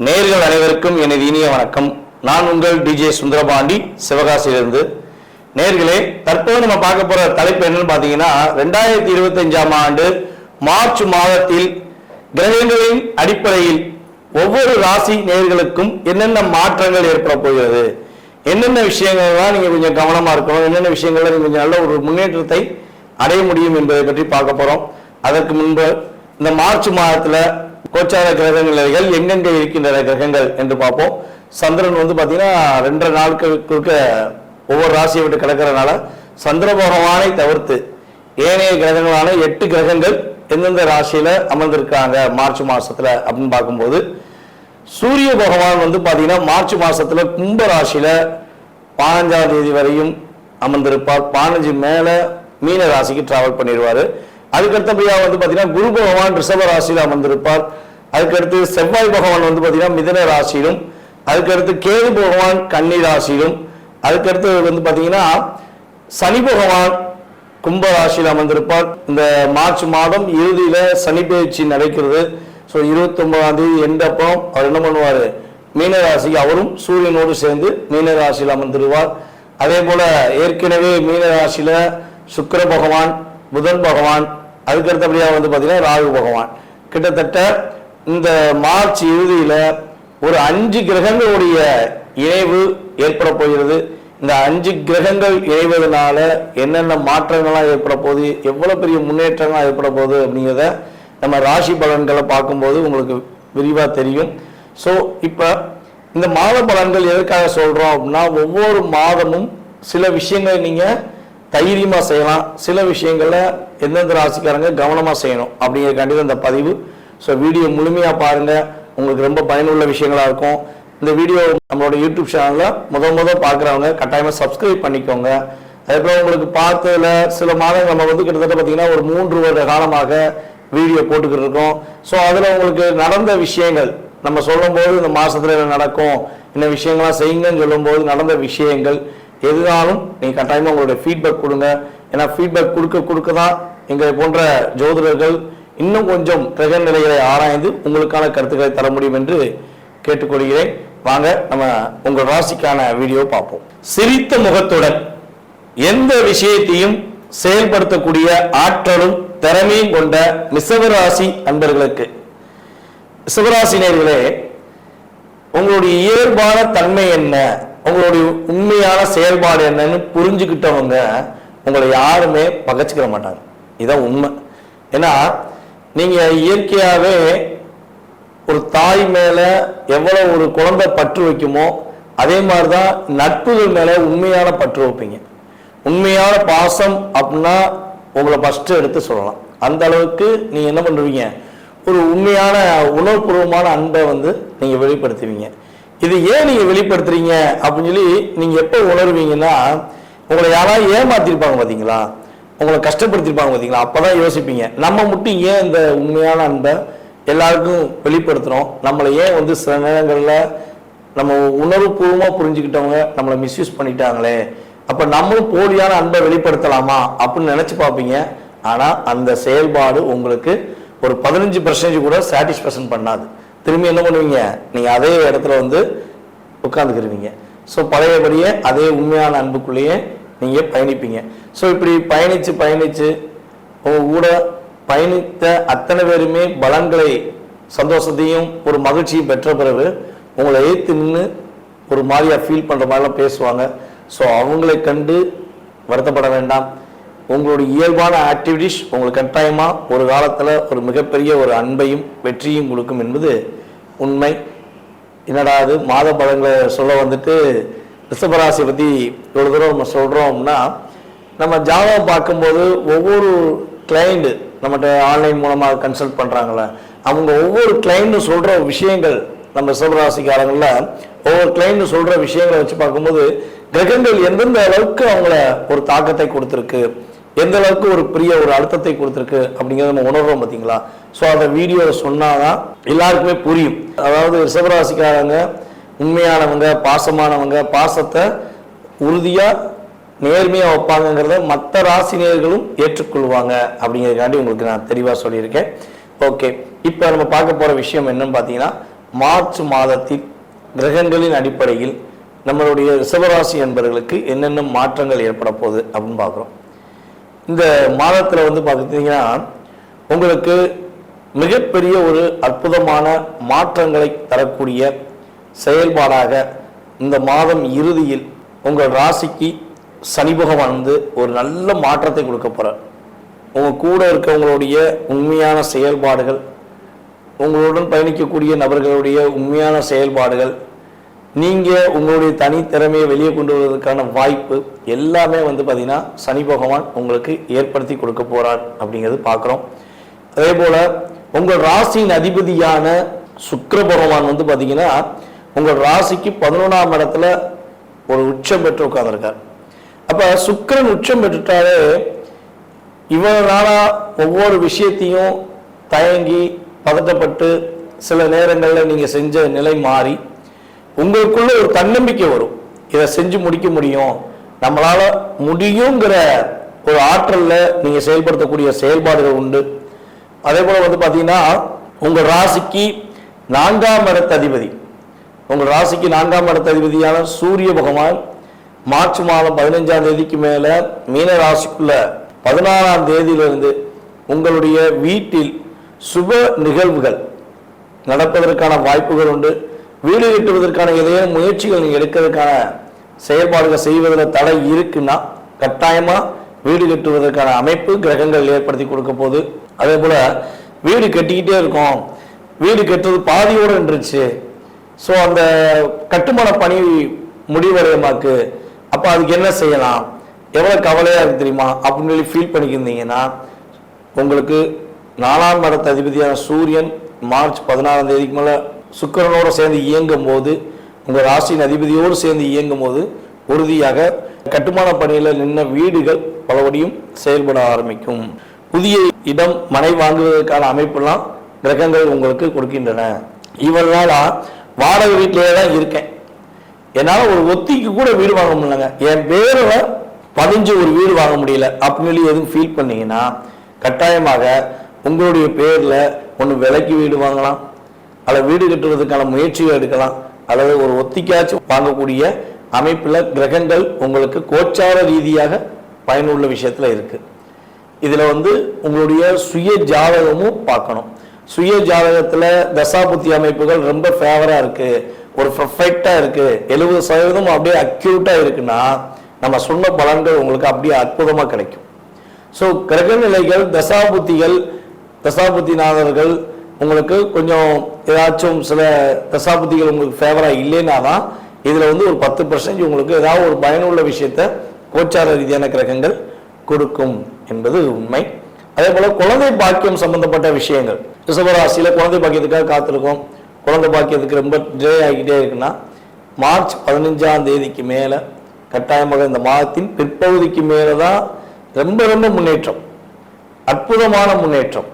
நேயர்கள் அனைவருக்கும் எனது இனிய வணக்கம். நான் உங்கள் டிஜே சுந்தரபாண்டி, சிவகாசியிலிருந்து. நேயர்களே, தற்போது நம்ம பார்க்க போற தலைப்பு என்னன்னு பார்த்தீங்கன்னா, 2025ஆம் ஆண்டு மார்ச் மாதத்தில் கிரகங்களின் அடிப்படையில் ஒவ்வொரு ராசி நேயர்களுக்கும் என்னென்ன மாற்றங்கள் ஏற்பட போகிறது, என்னென்ன விஷயங்கள்லாம் நீங்க கொஞ்சம் கவனமா இருக்கணும், என்னென்ன விஷயங்கள்ல நீங்க கொஞ்சம் நல்ல ஒரு முன்னேற்றத்தை அடைய முடியும் என்பதை பற்றி பார்க்க போறோம். அதற்கு முன்பு இந்த மார்ச் மாதத்துல கோச்சார கிரகங்கள் எங்கெங்க இருக்கின்ற கிரகங்கள் என்று பார்ப்போம். சந்திரன் பார்த்தீங்கன்னா 2 நாட்களுக்கு ஒவ்வொரு ராசியை விட்டு கிடக்கிறதுனால சந்திர பகவானை தவிர்த்து ஏனைய கிரகங்களான 8 கிரகங்கள் எந்தெந்த ராசியில அமர்ந்திருக்காங்க மார்ச் மாசத்துல அப்படின்னு பார்க்கும்போது, சூரிய பகவான் பார்த்தீங்கன்னா மார்ச் மாசத்துல கும்ப ராசியில 15ஆம் தேதி வரையும் அமர்ந்திருப்பார். 15 மேல மீன ராசிக்கு டிராவல் பண்ணிடுவாரு. அதுக்கடுத்தபடியாக பார்த்தீங்கன்னா குரு பகவான் ரிஷப ராசியில் அமர்ந்திருப்பார். அதுக்கடுத்து செவ்வாய் பகவான் பார்த்தீங்கன்னா மிதன ராசியிலும், அதுக்கடுத்து கேது பகவான் கன்னி ராசியிலும், அதுக்கடுத்து பார்த்தீங்கன்னா சனி பகவான் கும்ப ராசியில் அமர்ந்திருப்பார். இந்த மார்ச் மாதம் இறுதியில சனி பயிற்சி நடக்கிறது. ஸோ 29ஆம் தேதி எண்டப்போ அவர் என்ன பண்ணுவார், மீன ராசிக்கு அவரும் சூரியனோடு சேர்ந்து மீன ராசியில் அமர்ந்திருவார். அதே போல ஏற்கனவே மீன ராசியில சுக்கிர பகவான், புதன் பகவான், அதுக்கடுத்தபடியாக பார்த்தீங்கன்னா ராகு பகவான், கிட்டத்தட்ட இந்த மார்ச் இறுதியில ஒரு 5 கிரகங்களுடைய இணைவு ஏற்பட போகிறது. இந்த 5 கிரகங்கள் இணைவதனால என்னென்ன மாற்றங்கள்லாம் ஏற்பட போகுது, எவ்வளவு பெரிய முன்னேற்றங்கள்லாம் ஏற்பட போகுது அப்படிங்கிறத நம்ம ராசி பலன்களை பார்க்கும்போது உங்களுக்கு விரிவாக தெரியும். ஸோ இப்போ இந்த மாத பலன்கள் எதற்காக சொல்றோம் அப்படின்னா, ஒவ்வொரு மாதமும் சில விஷயங்களை நீங்க தைரியமா செய்யலாம், சில விஷயங்கள்ல எந்தெந்த ராசிக்காரங்க கவனமா செய்யணும் அப்படிங்கிறக்காண்டி இந்த பதிவு. ஸோ வீடியோ முழுமையா பாருங்க, உங்களுக்கு ரொம்ப பயனுள்ள விஷயங்களா இருக்கும். இந்த வீடியோ நம்மளோட யூடியூப் சேனல்ல முதல் பார்க்குறவங்க கட்டாயமா சப்ஸ்கிரைப் பண்ணிக்கோங்க. அதுக்கப்புறம் உங்களுக்கு பார்த்ததுல சில மாதங்கள் நம்ம கிட்டத்தட்ட பார்த்தீங்கன்னா ஒரு 3 வருட காலமாக வீடியோ போட்டுக்கிட்டு இருக்கோம். ஸோ அதுல உங்களுக்கு நடந்த விஷயங்கள் நம்ம சொல்லும் போது இந்த மாசத்துல என்ன நடக்கும், என்ன விஷயங்கள்லாம் செய்யுங்கன்னு சொல்லும் போது நடந்த விஷயங்கள் எதுனாலும் நீங்க கட்டாயமா உங்களுடைய ஃபீட்பேக் கொடுங்க. ஏன்னா ஃபீட்பேக் கொடுக்க தான் எங்களை போன்ற ஜோதிடர்கள் இன்னும் கொஞ்சம் கிரக நிலைகளை ஆராய்ந்து உங்களுக்கான கருத்துக்களை தர முடியும் என்று கேட்டுக்கொள்கிறேன். வாங்க நம்ம உங்கள் ராசிக்கான வீடியோ பார்ப்போம். சிரித்த முகத்துடன் எந்த விஷயத்தையும் செயல்படுத்தக்கூடிய ஆற்றலும் திறமையும் கொண்ட மிசவராசி அன்பர்களுக்கு, மிசவராசி நேயர்களே, உங்களுடைய இயல்பான தன்மை என்ன, உங்களுடைய உண்மையான செயல்பாடு என்னன்னு புரிஞ்சுக்கிட்டவங்க உங்களை யாருமே பகைச்சிக்கிற மாட்டாங்க. இதுதான் உண்மை. ஏன்னா நீங்க இயற்கையாவே ஒரு தாய் மேல எவ்வளவு ஒரு குழந்தை பற்று வைக்குமோ அதே மாதிரிதான் நட்புகள் மேல உண்மையான பற்று வைப்பீங்க. உண்மையான பாசம் அப்படின்னா உங்களை ஃபர்ஸ்ட் எடுத்து சொல்லலாம். அந்த அளவுக்கு நீங்க என்ன பண்ணுவீங்க, ஒரு உண்மையான உணர்வுபூர்வமான அன்பை நீங்க வெளிப்படுத்துவீங்க. இது ஏன் நீங்க வெளிப்படுத்துறீங்க அப்படின்னு சொல்லி நீங்க எப்ப உணர்வீங்கன்னா, உங்களை யாராவது ஏமாத்திருப்பாங்க பாத்தீங்களா, உங்களை கஷ்டப்படுத்திருப்பாங்க பாத்தீங்களா, அப்பதான் யோசிப்பீங்க நம்ம மட்டும் ஏன் இந்த உண்மையான அன்பை எல்லாருக்கும் வெளிப்படுத்துறோம், நம்மளை ஏன் சில நேரங்கள்ல நம்ம உணர்வுபூர்வமா புரிஞ்சுக்கிட்டவங்க நம்மளை மிஸ்யூஸ் பண்ணிட்டாங்களே, அப்ப நம்மளும் போலியான அன்பை வெளிப்படுத்தலாமா அப்படின்னு நினைச்சு பார்ப்பீங்க. ஆனா அந்த செயல்பாடு உங்களுக்கு ஒரு 15% கூட சாட்டிஸ்பேக்ஷன் பண்ணாது. திரும்பி என்ன பண்ணுவீங்க, நீங்க அதே இடத்துல உட்கார்ந்துக்கிருவீங்க. ஸோ பழையபடியே அதே உண்மையான அன்புக்குள்ளேயே நீங்க பயணிப்பீங்க. ஸோ இப்படி பயணிச்சு உங்க கூட பயணித்த அத்தனை பேருமே பலன்களை, சந்தோஷத்தையும் ஒரு மகிழ்ச்சியும் பெற்ற பிறகு உங்களை ஏற்று நின்று ஒரு மாதிரியா ஃபீல் பண்ற மாதிரிலாம் பேசுவாங்க. ஸோ அவங்களை கண்டு வருத்தப்பட வேண்டாம். உங்களுடைய இயல்பான ஆக்டிவிட்டிஸ் உங்களுக்கு கட்டாயமா ஒரு காலத்துல ஒரு மிகப்பெரிய ஒரு அன்பையும் வெற்றியும் கொடுக்கும் என்பது உண்மை. என்னடா அது மாத பலன்களை சொல்ல ரிஷபராசியை பத்தி இவ்வளவு தூரம் நம்ம சொல்றோம்னா, நம்ம ஜாதகம் பார்க்கும்போது ஒவ்வொரு கிளைண்ட் நம்மகிட்ட ஆன்லைன் மூலமா கன்சல்ட் பண்றாங்களே, அவங்க ஒவ்வொரு கிளைண்ட் சொல்ற விஷயங்கள், நம்ம ரிஷபராசிக்காரங்கள ஒவ்வொரு கிளைண்ட் சொல்ற விஷயங்களை வச்சு பார்க்கும்போது கிரகங்கள் எந்தெந்த அளவுக்கு அவங்கள ஒரு தாக்கத்தை கொடுத்துருக்கு, எந்த அளவுக்கு ஒரு பெரிய ஒரு அழுத்தத்தை கொடுத்துருக்கு அப்படிங்கிறத நம்ம உணர்றோம் பார்த்தீங்களா. ஸோ அந்த வீடியோ சொன்னாதான் எல்லாருக்குமே புரியும். அதாவது ரிஷபராசிக்காரங்க உண்மையானவங்க, பாசமானவங்க, பாசத்தை உறுதியா நேர்மையா வைப்பாங்கிறத மற்ற ராசினியர்களும் ஏற்றுக்கொள்வாங்க அப்படிங்கிறதுக்காண்டி உங்களுக்கு நான் தெளிவாக சொல்லியிருக்கேன். ஓகே, இப்போ நம்ம பார்க்க போற விஷயம் என்னன்னு பார்த்தீங்கன்னா, மார்ச் மாதத்தில் கிரகங்களின் அடிப்படையில் நம்மளுடைய ரிஷபராசி என்பவர்களுக்கு என்னென்ன மாற்றங்கள் ஏற்பட போகுது அப்படின்னு பார்க்குறோம். இந்த மாதத்தில் வந்து பார்த்தீங்கன்னா உங்களுக்கு மிகப்பெரிய ஒரு அற்புதமான மாற்றங்களை தரக்கூடிய செயல்பாடாக இந்த மாதம் இறுதியில் உங்கள் ராசிக்கு சனி பகவான் வந்து ஒரு நல்ல மாற்றத்தை கொடுக்க போகிறார். உங்கள் கூட இருக்கவங்களுடைய உண்மையான செயல்பாடுகள், உங்களுடன் பயணிக்கக்கூடிய நபர்களுடைய உண்மையான செயல்பாடுகள், நீங்கள் உங்களுடைய தனித்திறமையை வெளியே கொண்டு வருவதற்கான வாய்ப்பு எல்லாமே வந்து பார்த்திங்கன்னா சனி பகவான் உங்களுக்கு ஏற்படுத்தி கொடுக்க போகிறார் அப்படிங்கிறது பார்க்குறோம். அதே போல் உங்கள் ராசியின் அதிபதியான சுக்கிர பகவான் வந்து பார்த்திங்கன்னா உங்கள் ராசிக்கு 11ஆம் இடத்துல ஒரு உச்சம் பெற்று உட்கார்ந்துருக்கார். அப்போ சுக்கிரன் உச்சம் பெற்றுட்டாலே இவ்வளவு நாளா ஒவ்வொரு விஷயத்தையும் தயங்கி பதட்டப்பட்டு சில நேரங்களில் நீங்கள் செஞ்ச நிலை மாறி உங்களுக்குள்ள ஒரு தன்னம்பிக்கை வரும். இதை செஞ்சு முடிக்க முடியும், நம்மளால முடியுங்கிற ஒரு ஆற்றலில் நீங்கள் செயல்படுத்தக்கூடிய செயல்பாடுகள் உண்டு. அதே போல் வந்து பார்த்தீங்கன்னா உங்கள் ராசிக்கு 4ஆம் இடத்த அதிபதி, உங்கள் ராசிக்கு 4ஆம் இடத்த அதிபதியான சூரிய பகவான் மார்ச் மாதம் 15ஆம் தேதிக்கு மேலே மீன ராசிக்குள்ள 16ஆம் தேதியிலிருந்து உங்களுடைய வீட்டில் சுப நிகழ்வுகள் நடப்பதற்கான வாய்ப்புகள் உண்டு. வீடு கட்டுவதற்கான ஏதேனும் முயற்சிகள் நீங்கள் எடுக்கிறதுக்கான செயல்பாடுகள் செய்வதில் தடை இருக்குன்னா கட்டாயமாக வீடு கட்டுவதற்கான அமைப்பு கிரகங்கள் ஏற்படுத்தி கொடுக்க போகுது. அதே போல் வீடு கட்டிக்கிட்டே இருக்கோம், வீடு கட்டுறது பாதியோடு நின்றுச்சு, ஸோ அந்த கட்டுமான பணி முடிவடையமாக்கு, அப்போ அதுக்கு என்ன செய்யலாம், எவ்வளோ கவலையாக இருக்கு தெரியுமா அப்படின்னு சொல்லி ஃபீல் பண்ணிக்கிருந்தீங்கன்னா உங்களுக்கு 4ஆம் இடத்த அதிபதியான சூரியன் மார்ச் 16ஆம் தேதிக்கு மேலே சுக்கிரனோடு சேர்ந்து இயங்கும் போது, உங்கள் ராசியின் அதிபதியோடு சேர்ந்து இயங்கும் போது உறுதியாக கட்டுமான பணியில் நின்ன வீடுகள் பலபடியும் செயல்பட ஆரம்பிக்கும். புதிய இடம் மனை வாங்குவதற்கான அமைப்பெல்லாம் கிரகங்கள் உங்களுக்கு கொடுக்கின்றன. இவ்வளவு நாளா வாடகை வீட்டிலேயே தான் இருக்கேன், என்னால் ஒரு ஒத்திக்கு கூட வீடு வாங்க முடியலங்க, என் பேரில் பதிஞ்சு ஒரு வீடு வாங்க முடியல அப்படின்னு சொல்லி எதுவும் ஃபீல் பண்ணீங்கன்னா கட்டாயமாக உங்களுடைய பேரில் ஒன்று விலைக்கு வீடு வாங்கலாம், அல்லது வீடு கட்டுவதற்கான முயற்சிகள் எடுக்கலாம், அல்லது ஒரு ஒத்திக்காச்சும் வாங்கக்கூடிய அமைப்பில் கிரகங்கள் உங்களுக்கு கோச்சார ரீதியாக பயனுள்ள விஷயத்தில் இருக்குது. இதில் வந்து உங்களுடைய சுய ஜாதகமும் பார்க்கணும். சுய ஜாதகத்தில் தசாபுத்தி அமைப்புகள் ரொம்ப ஃபேவராக இருக்குது, ஒரு பர்ஃபெக்டாக இருக்குது, 70% அப்படியே அக்யூட்டாக இருக்குன்னா நம்ம சொன்ன பலன்கள் உங்களுக்கு அப்படியே அற்புதமாக கிடைக்கும். ஸோ கிரக நிலைகள் தசாபுத்திகள் தசாபுத்திநாதர்கள் உங்களுக்கு கொஞ்சம் ஏதாச்சும் சில தசாபுத்திகள் உங்களுக்கு ஃபேவராக இல்லைன்னா தான் இதில் வந்து ஒரு 10% உங்களுக்கு ஏதாவது ஒரு பயனுள்ள விஷயத்த கோச்சார ரீதியான கிரகங்கள் கொடுக்கும் என்பது உண்மை. அதே போல் குழந்தை பாக்கியம் சம்பந்தப்பட்ட விஷயங்கள், ரிஷபராசியில் குழந்தை பாக்கியத்துக்காக காத்திருக்கோம், குழந்தை பாக்கியத்துக்கு ரொம்ப டிலே ஆகிக்கிட்டே இருக்குன்னா மார்ச் 15ஆம் தேதிக்கு மேலே கட்டாயமாக இந்த மாதத்தின் பிற்பகுதிக்கு மேலே தான் ரொம்ப ரொம்ப முன்னேற்றம், அற்புதமான முன்னேற்றம்,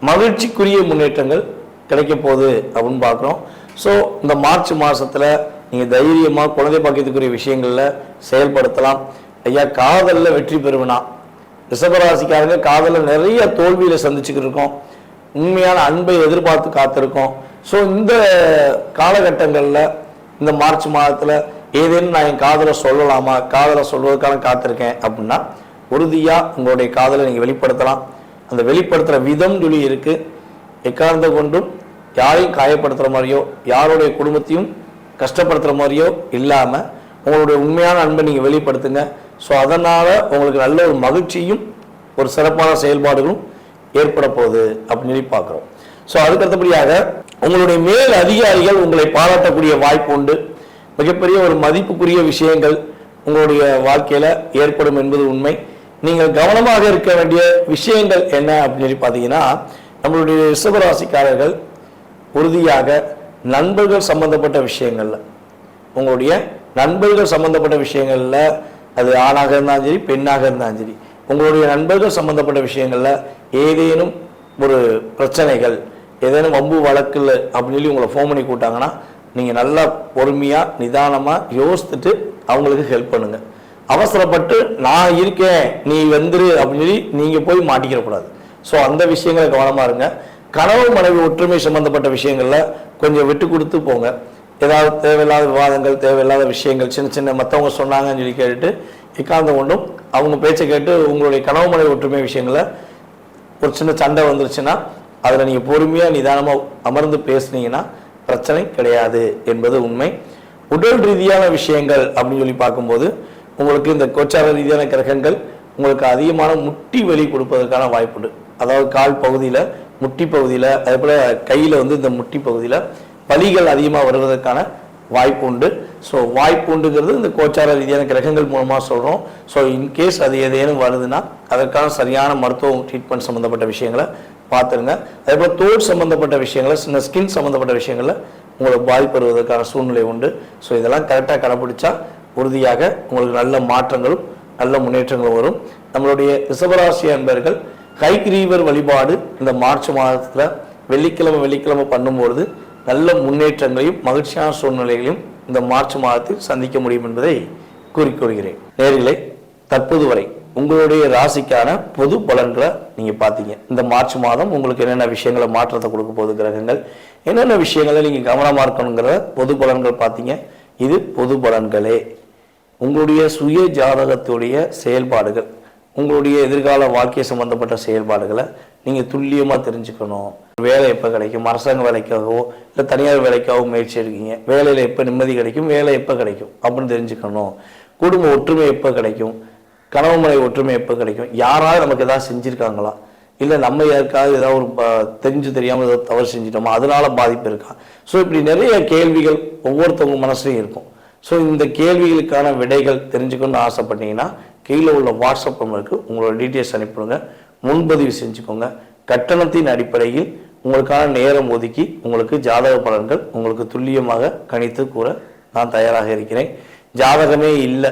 மகிழ்ச்சிக்குரிய முன்னேற்றங்கள் கிடைக்க போகுது அப்படின்னு பார்க்குறோம். ஸோ இந்த மார்ச் மாதத்தில் நீங்கள் தைரியமாக குழந்தை பாக்கியத்துக்குரிய விஷயங்களில் செயல்படுத்தலாம். ஐயா காதலில் வெற்றி பெறுவனா, ரிஷபராசிக்காரங்க காதலில் நிறைய தோல்வியில் சந்திச்சுக்கிட்டு இருக்கோம், உண்மையான அன்பை எதிர்பார்த்து காத்திருக்கோம். ஸோ இந்த காலகட்டங்களில் இந்த மார்ச் மாதத்தில் ஏதேனும் நான் என் காதலை சொல்லலாமா, காதலை சொல்வதற்கான காத்திருக்கேன் அப்படின்னா உறுதியாக உங்களுடைய காதலை நீங்கள் வெளிப்படுத்தலாம். அந்த வெளிப்படுத்துகிற விதம் சொல்லி இருக்குது. எக்காரணத்தை கொண்டும் யாரையும் காயப்படுத்துகிற மாதிரியோ யாருடைய குடும்பத்தையும் கஷ்டப்படுத்துகிற மாதிரியோ இல்லாமல் உங்களுடைய உண்மையான அன்பை நீங்கள் வெளிப்படுத்துங்க. ஸோ அதனால் உங்களுக்கு நல்ல ஒரு மகிழ்ச்சியும் ஒரு சிறப்பான செயல்பாடுகளும் ஏற்பட போகுது அப்படின்னு சொல்லி பார்க்குறோம். ஸோ அதுக்கடுத்தபடியாக உங்களுடைய மேல் அதிகாரிகள் உங்களை பாராட்டக்கூடிய வாய்ப்பு உண்டு. மிகப்பெரிய ஒரு மதிப்புக்குரிய விஷயங்கள் உங்களுடைய வாழ்க்கையில் ஏற்படும் என்பது உண்மை. நீங்கள் கவனமாக இருக்க வேண்டிய விஷயங்கள் என்ன அப்படின்னு சொல்லி பார்த்தீங்கன்னா, நம்மளுடைய ரிஷபராசிக்காரர்கள் உறுதியாக நண்பர்கள் சம்பந்தப்பட்ட விஷயங்கள்ல, உங்களுடைய நண்பர்கள் சம்பந்தப்பட்ட விஷயங்கள்ல, அது ஆணாக இருந்தாலும் சரி பெண்ணாக இருந்தாலும் சரி, உங்களுடைய நண்பர்கள் சம்பந்தப்பட்ட விஷயங்கள்ல ஏதேனும் ஒரு பிரச்சனைகள், ஏதேனும் வம்பு வழக்குல அப்படின்னு சொல்லி உங்களை ஃபோன் பண்ணி கூட்டாங்கன்னா நீங்கள் நல்லா பொறுமையாக நிதானமாக யோசித்துட்டு அவங்களுக்கு ஹெல்ப் பண்ணுங்கள். அவசரப்பட்டு நான் இருக்கேன் நீ வந்துரு அப்படின்னு சொல்லி நீங்கள் போய் மாட்டிக்கிறக்கூடாது. ஸோ அந்த விஷயங்களை கவனமாக இருங்க. கணவன் மனைவி ஒற்றுமை சம்பந்தப்பட்ட விஷயங்கள்ல கொஞ்சம் விட்டு கொடுத்து போங்க. ஏதாவது தேவையில்லாத விவாதங்கள், தேவையில்லாத விஷயங்கள், சின்ன சின்ன மற்றவங்க சொன்னாங்கன்னு சொல்லி கேட்டுட்டு எக்காந்த கொண்டும் அவங்க பேச்சை கேட்டு உங்களுடைய கணவன் மனைவி ஒற்றுமை விஷயங்களை ஒரு சின்ன சண்டை வந்துருச்சுன்னா அதில் நீங்கள் பொறுமையாக நிதானமாக அமர்ந்து பேசுனீங்கன்னா பிரச்சனை கிடையாது என்பது உண்மை. உடல் ரீதியான விஷயங்கள் அப்படின்னு சொல்லி பார்க்கும்போது உங்களுக்கு இந்த கோச்சார ரீதியான கிரகங்கள் உங்களுக்கு அதிகமான முட்டி வலி கொடுப்பதற்கான வாய்ப்புண்டு. அதாவது கால் பகுதியில், முட்டி பகுதியில், அதே போல் கையில் இந்த முட்டி பகுதியில் வலிகள் அதிகமாக வருவதற்கான வாய்ப்பு உண்டு. ஸோ வாய்ப்பு உண்டுங்கிறது இந்த கோச்சார ரீதியான கிரகங்கள் மூலமாக சொல்கிறோம். ஸோ இன்கேஸ் அது ஏதேனும் வருதுன்னா அதற்கான சரியான மருத்துவ ட்ரீட்மெண்ட் சம்மந்தப்பட்ட விஷயங்களை பார்த்துருங்க. அதே போல் தோல் சம்மந்தப்பட்ட விஷயங்களை, சின்ன ஸ்கின் சம்மந்தப்பட்ட விஷயங்களில் உங்களுக்கு பாதிப்பு வருவதற்கான சூழ்நிலை உண்டு. ஸோ இதெல்லாம் கரெக்டாக கடைப்பிடிச்சா உறுதியாக உங்களுக்கு நல்ல மாற்றங்களும் நல்ல முன்னேற்றங்களும் வரும். நம்மளுடைய ரிஷபராசி அன்பர்கள் ஹைகிரீவர் வழிபாடு இந்த மார்ச் மாதத்தில் வெள்ளிக்கிழமை பண்ணும்பொழுது நல்ல முன்னேற்றங்களையும் மகிழ்ச்சியான சூழ்நிலைகளையும் இந்த மார்ச் மாதத்தில் சந்திக்க முடியும் என்பதை கூறிக்கொள்கிறேன். நேயர்களே, தற்போது வரை உங்களுடைய ராசிக்கான பொது பலன்களை நீங்க பார்த்தீங்க. இந்த மார்ச் மாதம் உங்களுக்கு என்னென்ன விஷயங்களை மாற்றத்தை கொடுக்க போகுது கிரகங்கள், என்னென்ன விஷயங்களை நீங்க கவனமா இருக்கணுங்கிற பொது பலன்கள் பார்த்தீங்க. இது பொது பலன்களே. உங்களுடைய சுய ஜாதகத்துடைய செயல்பாடுகள், உங்களுடைய எதிர்கால வாழ்க்கை சம்பந்தப்பட்ட செயல்பாடுகளை நீங்கள் துல்லியமாக தெரிஞ்சுக்கணும். வேலை எப்போ கிடைக்கும், அரசாங்க வேலைக்காகவோ இல்லை தனியார் வேலைக்காகவோ முயற்சி எடுக்கீங்க, வேலையில் எப்போ நிம்மதி கிடைக்கும், வேலை எப்போ கிடைக்கும் அப்படின்னு தெரிஞ்சுக்கணும். குடும்ப ஒற்றுமை எப்போ கிடைக்கும், கணவன் மனைவி ஒற்றுமை எப்போ கிடைக்கும், யாராவது நமக்கு ஏதாவது செஞ்சுருக்காங்களா, இல்லை நம்ம யாருக்காவது ஏதாவது ஒரு தெரிஞ்சு தெரியாமல் ஏதாவது தவறு செஞ்சிட்டோமா, அதனால பாதிப்பு இருக்கா. ஸோ இப்படி நிறைய கேள்விகள் ஒவ்வொருத்தவங்க மனசுலையும் இருக்கும். ஸோ இந்த கேள்விகளுக்கான விடைகள் தெரிஞ்சுக்கணும்னு ஆசைப்பட்டீங்கன்னா கீழே உள்ள வாட்ஸ்அப் நம்பருக்கு உங்களோட டீட்டெயில்ஸ் அனுப்பிடுங்க, முன்பதிவு செஞ்சுக்கோங்க. கட்டணத்தின் அடிப்படையில் உங்களுக்கான நேரம் ஒதுக்கி உங்களுக்கு ஜாதக பலன்கள் உங்களுக்கு துல்லியமாக கணித்து கூற நான் தயாராக இருக்கிறேன். ஜாதகமே இல்லை,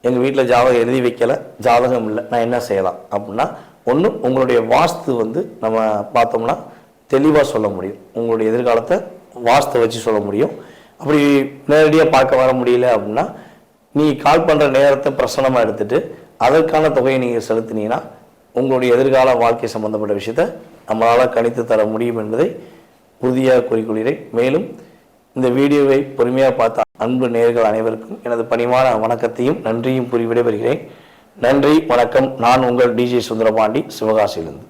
எங்கள் வீட்டில் ஜாதகம் எழுதி வைக்கலை, ஜாதகம் இல்லை, நான் என்ன செய்யலாம் அப்படின்னா, ஒன்று உங்களுடைய வாஸ்து நம்ம பார்த்தோம்னா தெளிவாக சொல்ல முடியும். உங்களுடைய எதிர்காலத்தை வாஸ்து வச்சு சொல்ல முடியும். அப்படி நேரடியாக பார்க்க வர முடியல அப்படின்னா நீ கால் பண்ணுற நேரத்தை பிரசனமாக எடுத்துட்டு அதற்கான தொகையை நீங்கள் செலுத்தினீங்கன்னா உங்களுடைய எதிர்கால வாழ்க்கை சம்பந்தப்பட்ட விஷயத்தை நம்மளால் கணித்து தர முடியும் என்பதை உறுதியாக கூறிக்கொள்கிறேன். மேலும் இந்த வீடியோவை பொறுமையாக பார்த்த அன்பு நேயர்கள் அனைவருக்கும் எனது பணிவான வணக்கத்தையும் நன்றியும் கூறி விடைபெறுகிறேன். நன்றி, வணக்கம். நான் உங்கள் டிஜே சுந்தரபாண்டி, சிவகாசியிலிருந்து.